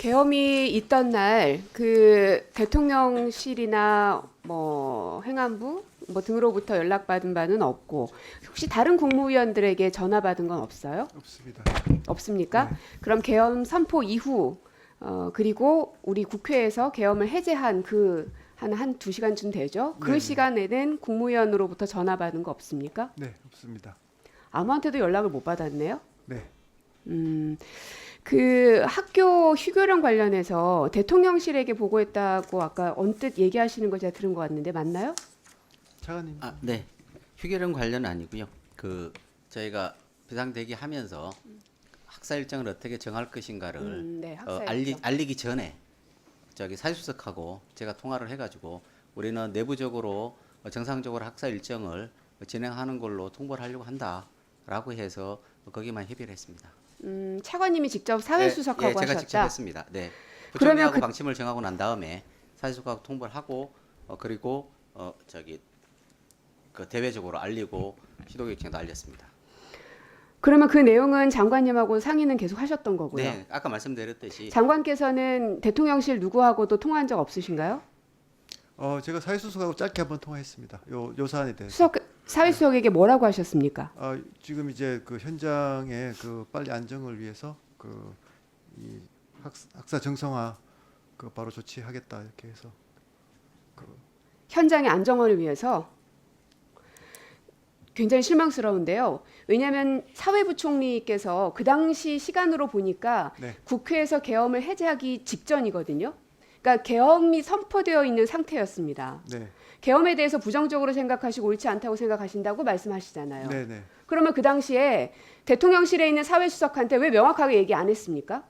계엄이 있던 날 그 대통령실이나 뭐 행안부 뭐 등으로부터 연락받은 바는 없고 혹시 다른 국무위원들에게 전화 받은 건 없어요? 없습니다. 없습니까? 네. 그럼 계엄 선포 이후 그리고 우리 국회에서 계엄을 해제한 그 한 2시간쯤 되죠? 그 네네. 시간에는 국무위원으로부터 전화 받은 거 없습니까? 네, 없습니다. 아무한테도 연락을 못 받았네요. 네. 그 학교 휴교령 관련해서 대통령실에게 보고했다고 아까 언뜻 얘기하시는 거 제가 들은 것 같는데 맞나요? 차관님. 네. 휴교령 관련 아니고요. 그 저희가 비상대기 하면서 학사 일정을 어떻게 정할 것인가를 네, 학사 일정. 알리기 전에 저기 사수석하고 제가 통화를 해가지고 우리는 내부적으로 정상적으로 학사 일정을 진행하는 걸로 통보를 하려고 한다라고 해서 거기만 협의를 했습니다. 차관님이 직접 사회수석하고 예, 제가 하셨다. 직접 했습니다. 네. 그러면 부총리하고 그- 방침을 정하고 난 다음에 사회수석하고 통보를 하고 그리고 저기 그 대외적으로 알리고 시도교육청도 알렸습니다. 그러면 그 내용은 장관님하고 상의는 계속 하셨던 거고요. 네, 아까 말씀드렸듯이 장관께서는 대통령실 누구하고도 통화한 적 없으신가요? 제가 사회수석하고 짧게 한번 통화했습니다. 요 사안에 대해서. 사회수석에게 뭐라고 하셨습니까? 지금 이제 그 현장의 그 빨리 안정을 위해서 그 이 학사 정상화 그 바로 조치하겠다 이렇게 해서 현장의 안정화를 위해서 굉장히 실망스러운데요. 왜냐하면 사회부총리께서 그 당시 시간으로 보니까 네. 국회에서 계엄을 해제하기 직전이거든요. 그러니까 계엄이 선포되어 있는 상태였습니다. 네. 계엄에 대해서 부정적으로 생각하시고 옳지 않다고 생각하신다고 말씀하시잖아요. 네, 네. 그러면 그 당시에 대통령실에 있는 사회수석한테 왜 명확하게 얘기 안 했습니까?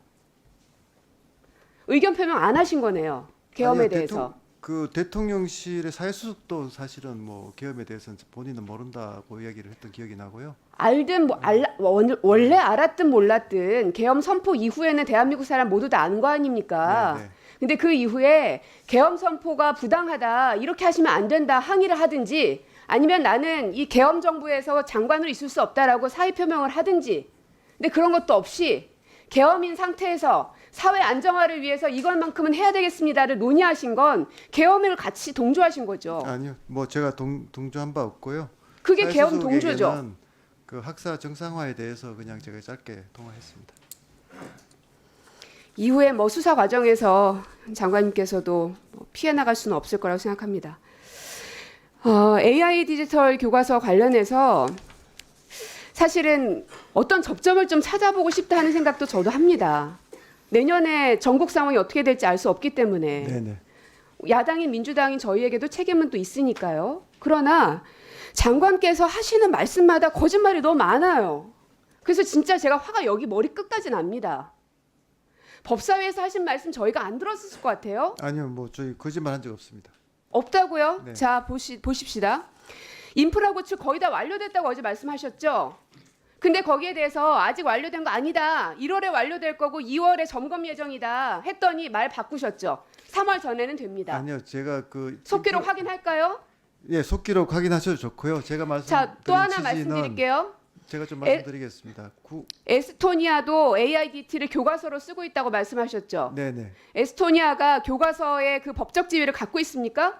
의견 표명 안 하신 거네요. 계엄에 아니요, 대해서. 그 대통령실의 사회수석도 사실은 뭐 계엄에 대해서는 본인은 모른다고 이야기를 했던 기억이 나고요. 알든 원래 알았든 몰랐든 계엄 선포 이후에는 대한민국 사람 모두 다 아는 거 아닙니까? 네, 네. 근데 그 이후에 계엄 선포가 부당하다 이렇게 하시면 안 된다 항의를 하든지 아니면 나는 이 계엄 정부에서 장관으로 있을 수 없다라고 사의 표명을 하든지 근데 그런 것도 없이 계엄인 상태에서 사회 안정화를 위해서 이것만큼은 해야 되겠습니다를 논의하신 건 계엄을 같이 동조하신 거죠. 아니요, 뭐 제가 동조한 바 없고요. 그게 계엄 동조죠. 사회수석에게는 그 학사 정상화에 대해서 그냥 제가 짧게 통화했습니다. 이후에 뭐 수사 과정에서 장관님께서도 피해 나갈 수는 없을 거라고 생각합니다. AI 디지털 교과서 관련해서 사실은 어떤 접점을 좀 찾아보고 싶다 하는 생각도 저도 합니다. 내년에 전국 상황이 어떻게 될지 알 수 없기 때문에 네, 네. 야당인 민주당인 저희에게도 책임은 또 있으니까요. 그러나 장관께서 하시는 말씀마다 거짓말이 너무 많아요. 그래서 진짜 제가 화가 여기 머리 끝까지 납니다. 법사위에서 하신 말씀 저희가 안 들었을 것 같아요. 아니요, 뭐 저희 거짓말한 적 없습니다. 없다고요? 네. 자 보십시다. 인프라 구축 거의 다 완료됐다고 어제 말씀하셨죠? 근데 거기에 대해서 아직 완료된 거 아니다. 1월에 완료될 거고 2월에 점검 예정이다. 했더니 말 바꾸셨죠? 3월 전에는 됩니다. 아니요, 제가 그 속기록 확인할까요? 예, 속기록 확인하셔도 좋고요. 제가 자, 또 하나 취지는 말씀드릴게요. 제가 좀 말씀드리겠습니다. 에스토니아도 AIDT를 교과서로 쓰고 있다고 말씀하셨죠? 네네. 에스토니아가 교과서의 그 법적 지위를 갖고 있습니까?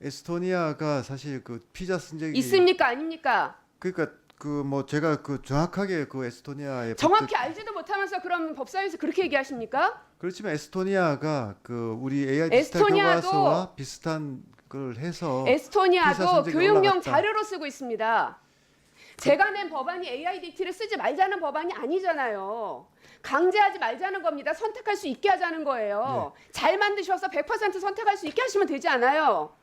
에스토니아가 사실 그 피자 쓴 적이 있습니까? 아닙니까? 그러니까 그 뭐 제가 그 정확하게 그 에스토니아의 정확히 알지도 못하면서 그럼 법사위에서 그렇게 얘기하십니까? 그렇지만 에스토니아가 그 우리 AI 디지털 에스토니아도- 교과서와 비슷한 걸 해서 피사 에스토니아도 성적이 교육용 올라갔다. 자료로 쓰고 있습니다. 제가 낸 법안이 AIDT를 쓰지 말자는 법안이 아니잖아요. 강제하지 말자는 겁니다. 선택할 수 있게 하자는 거예요. 잘 만드셔서 100% 선택할 수 있게 하시면 되지 않아요.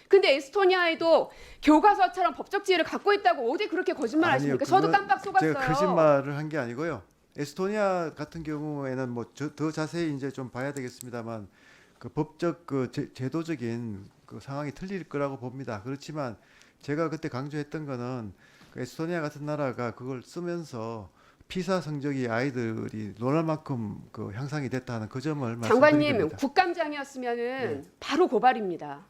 근데 에스토니아에도 교과서처럼 법적 지위를 갖고 있다고 어디 그렇게 거짓말 아니요, 하십니까? 저도 그건 깜빡 속았어요. 제가 거짓말을 한 게 아니고요. 에스토니아 같은 경우에는 뭐 더 자세히 이제 좀 봐야 되겠습니다만 그 법적 그 제도적인 그 상황이 틀릴 거라고 봅니다. 그렇지만 제가 그때 강조했던 거는 그 에스토니아 같은 나라가 그걸 쓰면서 피사 성적이 아이들이 놀랄 만큼 그 향상이 됐다는 그 점을 말씀드립니다. 장관님 국감장이었으면은 바로 고발입니다.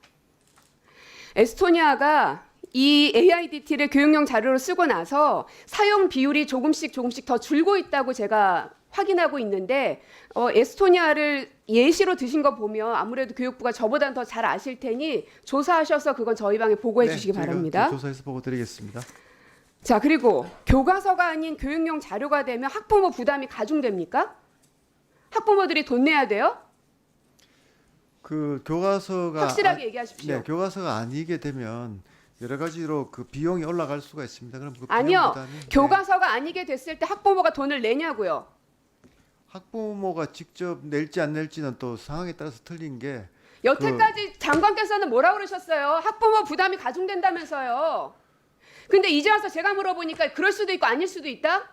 에스토니아가 이 AIDT를 교육용 자료로 쓰고 나서 사용 비율이 조금씩 더 줄고 있다고 제가 확인하고 있는데 에스토니아를 예시로 드신 거 보면 아무래도 교육부가 저보다는 더 잘 아실 테니 조사하셔서 그건 저희 방에 보고해 네, 주시기 저희가 바랍니다. 조사해서 보고 드리겠습니다. 자, 그리고 교과서가 아닌 교육용 자료가 되면 학부모 부담이 가중됩니까? 학부모들이 돈 내야 돼요? 그 교과서가 확실하게 얘기하십시오. 네, 교과서가 아니게 되면 여러 가지로 그 비용이 올라갈 수가 있습니다. 그럼 그 비용 아니요. 부담이 교과서가 아니게 됐을 때 학부모가 돈을 내냐고요. 학부모가 직접 낼지 안 낼지는 또 상황에 따라서 틀린 게 여태까지 장관께서는 뭐라 그러셨어요? 학부모 부담이 가중된다면서요. 근데 이제 와서 제가 물어보니까 그럴 수도 있고 아닐 수도 있다?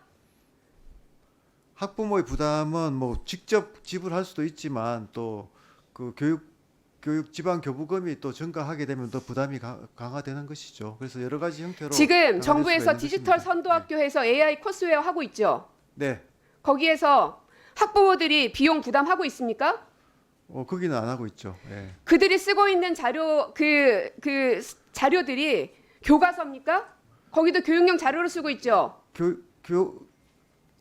학부모의 부담은 뭐 직접 지불할 수도 있지만 또 그 교육 지방 교부금이 또 증가하게 되면 또 부담이 강화되는 것이죠. 그래서 여러 가지 형태로 지금 강화될 정부에서 수가 있는 디지털 것입니다. 선도학교에서 AI 코스웨어 하고 있죠. 네. 거기에서 학부모들이 비용 부담하고 있습니까? 거기는 안 하고 있죠. 예. 그들이 쓰고 있는 자료 그 자료들이 교과서입니까? 거기도 교육용 자료로 쓰고 있죠.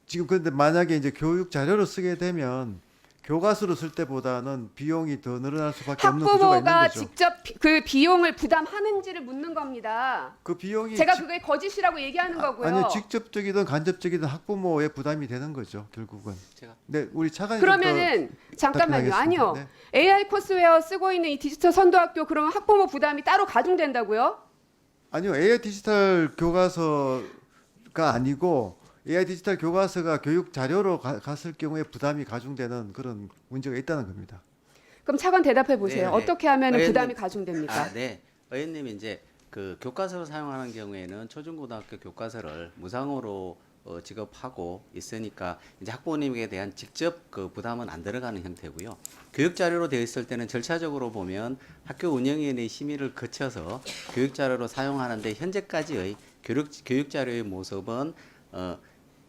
지금 근데 만약에 이제 교육 자료로 쓰게 되면 교과서로 쓸 때보다는 비용이 더 늘어날 수밖에 없는 구조가 있는 학부모가 거죠. 직접 그 비용을 부담하는지를 묻는 겁니다. 그 비용이 제가 그게 거짓이라고 얘기하는 거고요. 아니요, 직접적이든 간접적이든 학부모의 부담이 되는 거죠, 결국은. 제가 네, 우리 차관님 그러면은 잠깐만요. 답변하겠습니다. 아니요. 네. AI 코스웨어 쓰고 있는 이 디지털 선도학교 그러면 학부모 부담이 따로 가중된다고요? 아니요, AI 디지털 교과서가 아니고 AI 디지털 교과서가 교육 자료로 갔을 경우에 부담이 가중되는 그런 문제가 있다는 겁니다. 그럼 차관 대답해 보세요. 네, 네. 어떻게 하면 의원님, 부담이 가중됩니까? 아, 네. 의원님이 이제 그 교과서를 사용하는 경우에는 초중고등학교 교과서를 무상으로 지급하고 있으니까 이제 학부모님에 대한 직접 그 부담은 안 들어가는 형태고요. 교육 자료로 되어 있을 때는 절차적으로 보면 학교 운영위원회의 심의를 거쳐서 교육 자료로 사용하는데 현재까지의 교육 자료의 모습은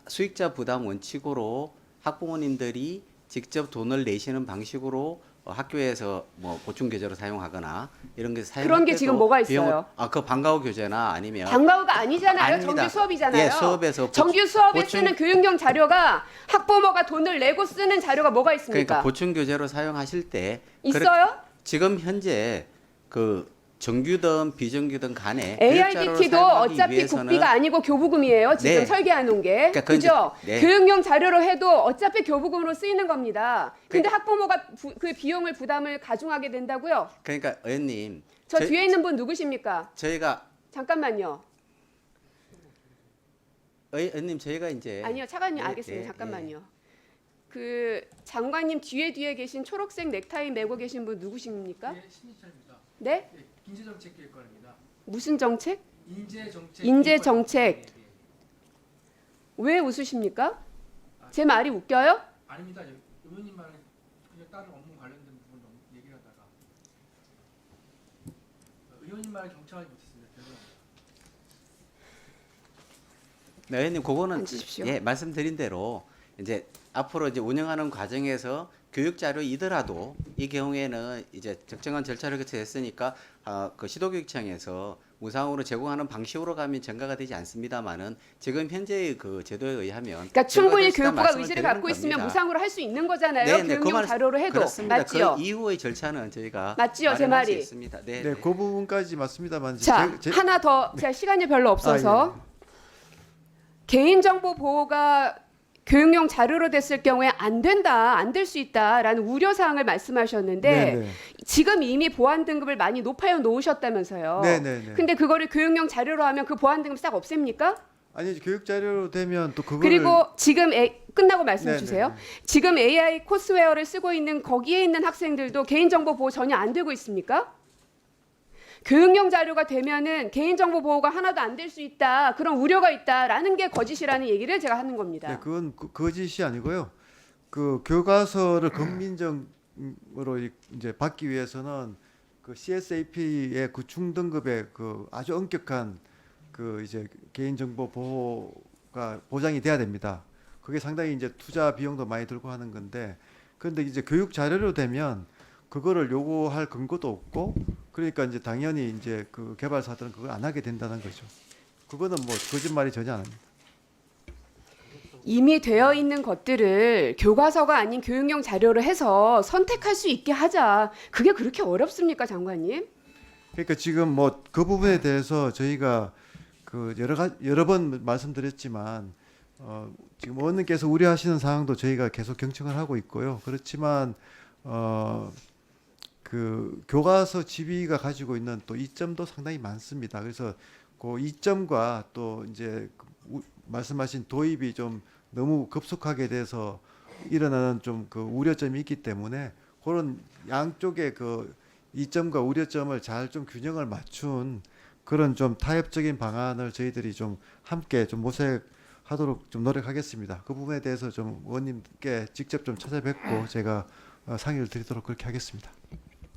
수익자 부담 원칙으로 학부모님들이 직접 돈을 내시는 방식으로 학교에서 뭐 보충 교재로 사용하거나 이런 게 사용 그런 게 지금 뭐가 있어요? 그 방과후 교재나 아니면 방과후가 아니잖아요. 아닙니다. 정규 수업이잖아요. 예, 수업에서 정규 수업에 보충- 쓰는 교육용 자료가 학부모가 돈을 내고 쓰는 자료가 뭐가 있습니까? 그러니까 보충 교재로 사용하실 때 있어요? 지금 현재 그 정규든 비정규든 간에 AIDT도 어차피 위해서는 국비가 아니고 교부금이에요. 지금 네. 설계해 놓은 게. 그러니까 그건 그죠? 이제- 네. 교육용 자료로 해도 어차피 교부금으로 쓰이는 겁니다. 근데 학부모가 그 비용을 부담을 가중하게 된다고요? 그러니까 의원님 저 뒤에 있는 분 누구십니까? 저희가 잠깐만요. 의원님 저희가 이제 아니요, 차관님 네, 알겠습니다. 네, 잠깐만요. 그 장관님 뒤에 계신 초록색 넥타이 메고 계신 분 누구십니까? 네, 신희철입니다. 네? 네, 인재정책기획관입니다. 무슨 정책? 인재정책. 인재정책. 네, 네. 왜 웃으십니까? 제 말이 웃겨요? 아닙니다. 의원님 말은 그냥 다른 업무 관련된 부분 얘기를 하다가 의원님 말을 경청하지 못했습니다. 죄송합니다. 네, 의원님 그거는 앉으십시오. 예 말씀드린 대로 이제 앞으로 이제 운영하는 과정에서 교육 자료이더라도 이 경우에는 이제 적정한 절차를 거쳐했으니까 그 시도교육청에서 무상으로 제공하는 방식으로 가면 증가가 되지 않습니다만은 지금 현재의 그 제도에 의하면 그러니까 충분히 증가될 수 있다는 교육부가 말씀을 의지를 드리는 갖고 있으면 겁니다. 무상으로 할 수 있는 거잖아요. 네, 네, 그 교육용 말- 자료로 해도. 그렇습니다. 맞지요? 그 이후의 절차는 저희가 맞지요, 제 마련할 수 말이? 있습니다. 네, 네, 네. 그 부분까지 맞습니다만 자, 하나 더 제가 시간이 별로 없어서 아, 개인정보 보호가 교육용 자료로 됐을 경우에 안 된다, 안 될 수 있다라는 우려 사항을 말씀하셨는데 네, 지금 이미 보안 등급을 많이 높여 놓으셨다면서요. 네, 네, 네. 근데 그거를 교육용 자료로 하면 그 보안 등급 싹 없앱니까? 아니 교육 자료로 되면 또 그거를 그리고 지금 끝나고 말씀 네, 주세요. 네, 네. 지금 AI 코스웨어를 쓰고 있는 거기에 있는 학생들도 개인정보 보호 전혀 안 되고 있습니까? 교육용 자료가 되면은 개인정보 보호가 하나도 안 될 수 있다. 그런 우려가 있다라는 게 거짓이라는 얘기를 제가 하는 겁니다. 네, 그건 거짓이 아니고요. 그 교과서를 검민정으로 이제 받기 위해서는 그 CSAP의 그 중등급의 그 아주 엄격한 그 이제 개인정보 보호가 보장이 돼야 됩니다. 그게 상당히 이제 투자 비용도 많이 들고 하는 건데, 그런데 이제 교육 자료로 되면 그거를 요구할 근거도 없고, 그러니까 이제 당연히 이제 그 개발사들은 그걸 안 하게 된다는 거죠. 그거는 뭐 거짓말이 전혀 안 합니다. 이미 되어 있는 것들을 교과서가 아닌 교육용 자료로 해서 선택할 수 있게 하자. 그게 그렇게 어렵습니까, 장관님? 그러니까 지금 뭐 그 부분에 대해서 저희가 그 여러 번 말씀드렸지만 지금 의원님께서 우려하시는 사항도 저희가 계속 경청을 하고 있고요. 그렇지만 그 교과서 집의가 가지고 있는 또 이점도 상당히 많습니다. 그래서 그 이점과 또 이제 말씀하신 도입이 좀 너무 급속하게 돼서 일어나는 좀 그 우려점이 있기 때문에 그런 양쪽의 그 이점과 우려점을 잘 좀 균형을 맞춘 그런 좀 타협적인 방안을 저희들이 좀 함께 좀 모색하도록 좀 노력하겠습니다. 그 부분에 대해서 좀 의원님께 직접 좀 찾아뵙고 제가 상의를 드리도록 그렇게 하겠습니다.